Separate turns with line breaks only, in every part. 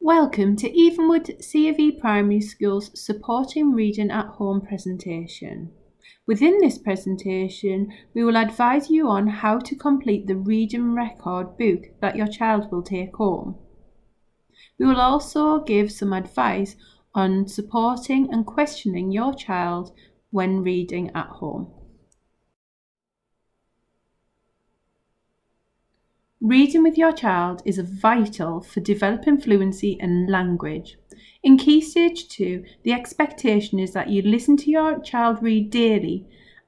Welcome to Evenwood C.V. Primary School's Supporting Reading at Home presentation. Within this presentation, we will advise you on how to complete the reading record book that your child will take home. We will also give some advice on supporting and questioning your child when reading at home. Reading with your child is vital for developing fluency and language. In Key Stage 2, the expectation is that you listen to your child read daily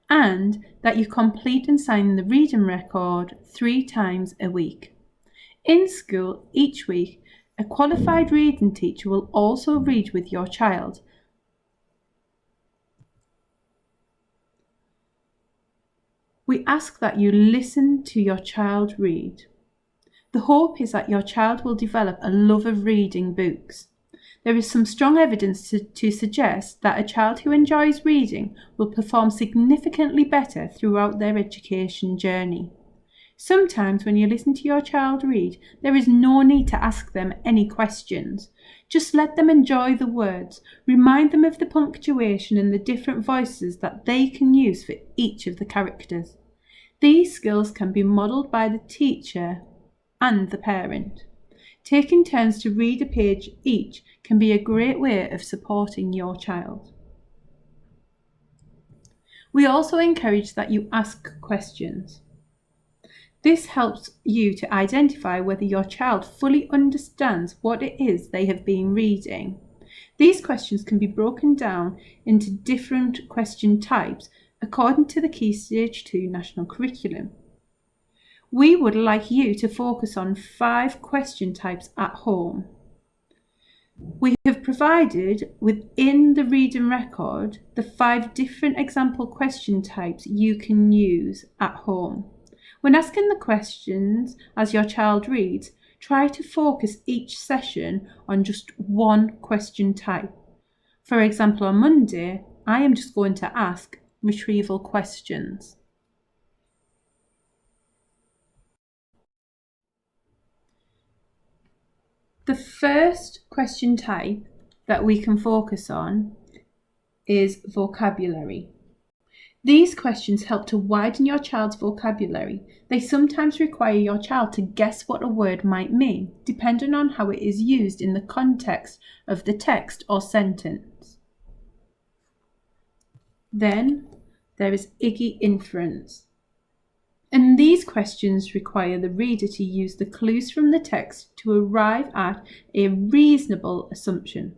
and that you complete and sign the reading record 3 times a week. In school, each week, a qualified reading teacher will also read with your child. We ask that you listen to your child read. The hope is that your child will develop a love of reading books. There is some strong evidence to suggest that a child who enjoys reading will perform significantly better throughout their education journey. Sometimes when you listen to your child read, there is no need to ask them any questions. Just let them enjoy the words, remind them of the punctuation and the different voices that they can use for each of the characters. These skills can be modelled by the teacher and the parent. Taking turns to read a page each can be a great way of supporting your child. We also encourage that you ask questions. This helps you to identify whether your child fully understands what it is they have been reading. These questions can be broken down into different question types according to the Key Stage 2 National Curriculum. We would like you to focus on 5 question types at home. We have provided within the reading record the 5 different example question types you can use at home. When asking the questions as your child reads, try to focus each session on just one question type. For example, on Monday, I am just going to ask retrieval questions. The first question type that we can focus on is vocabulary. These questions help to widen your child's vocabulary. They sometimes require your child to guess what a word might mean, depending on how it is used in the context of the text or sentence. Then there is Iggy inference. And these questions require the reader to use the clues from the text to arrive at a reasonable assumption.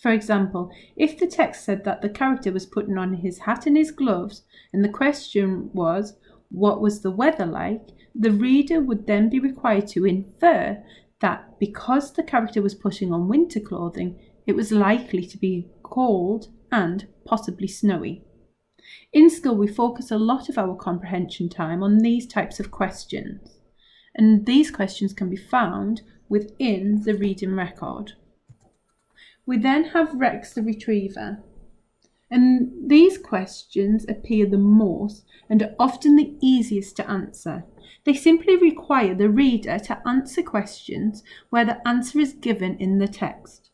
For example, if the text said that the character was putting on his hat and his gloves, and the question was, what was the weather like? The reader would then be required to infer that because the character was putting on winter clothing, it was likely to be cold and possibly snowy. In school, we focus a lot of our comprehension time on these types of questions, and these questions can be found within the reading record. We then have Rex the Retriever, and these questions appear the most and are often the easiest to answer. They simply require the reader to answer questions where the answer is given in the text.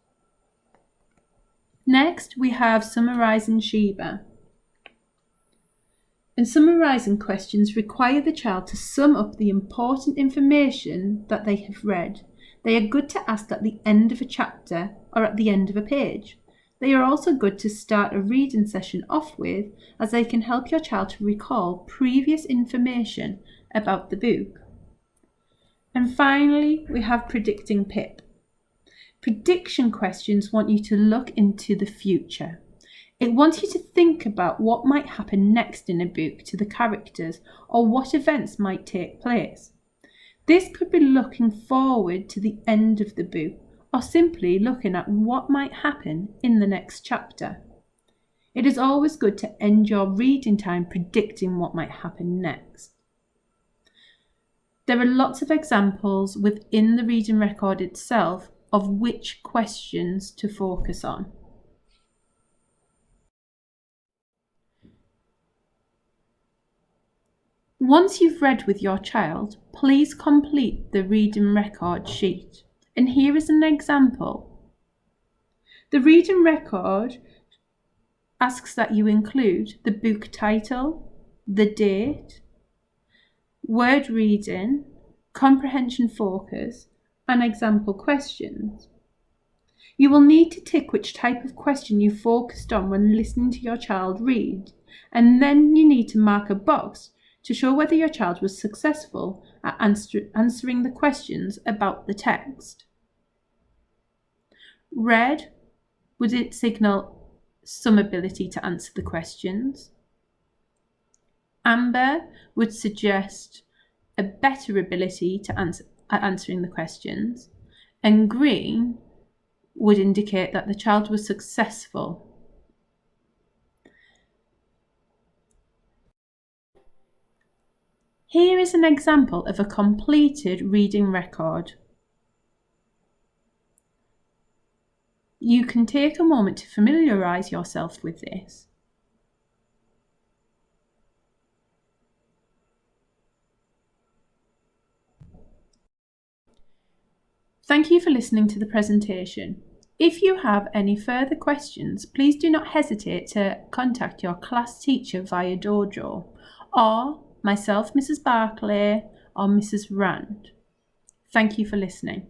Next, we have Summarising Sheba. And summarising questions require the child to sum up the important information that they have read. They are good to ask at the end of a chapter or at the end of a page. They are also good to start a reading session off with, as they can help your child to recall previous information about the book. And finally, we have Predicting Pip. Prediction questions want you to look into the future. It wants you to think about what might happen next in a book to the characters or what events might take place. This could be looking forward to the end of the book or simply looking at what might happen in the next chapter. It is always good to end your reading time predicting what might happen next. There are lots of examples within the reading record itself of which questions to focus on. Once you've read with your child, please complete the reading record sheet. And here is an example. The reading record asks that you include the book title, the date, word reading, comprehension focus, and example questions. You will need to tick which type of question you focused on when listening to your child read, and then you need to mark a box to show whether your child was successful at answering the questions about the text. Red would it signal some ability to answer the questions. Amber would suggest a better ability to answering the questions, and green would indicate that the child was successful. Here is an example of a completed reading record. You can take a moment to familiarise yourself with this. Thank you for listening to the presentation. If you have any further questions, please do not hesitate to contact your class teacher via Dojo, or myself, Mrs. Barclay, or Mrs. Rand. Thank you for listening.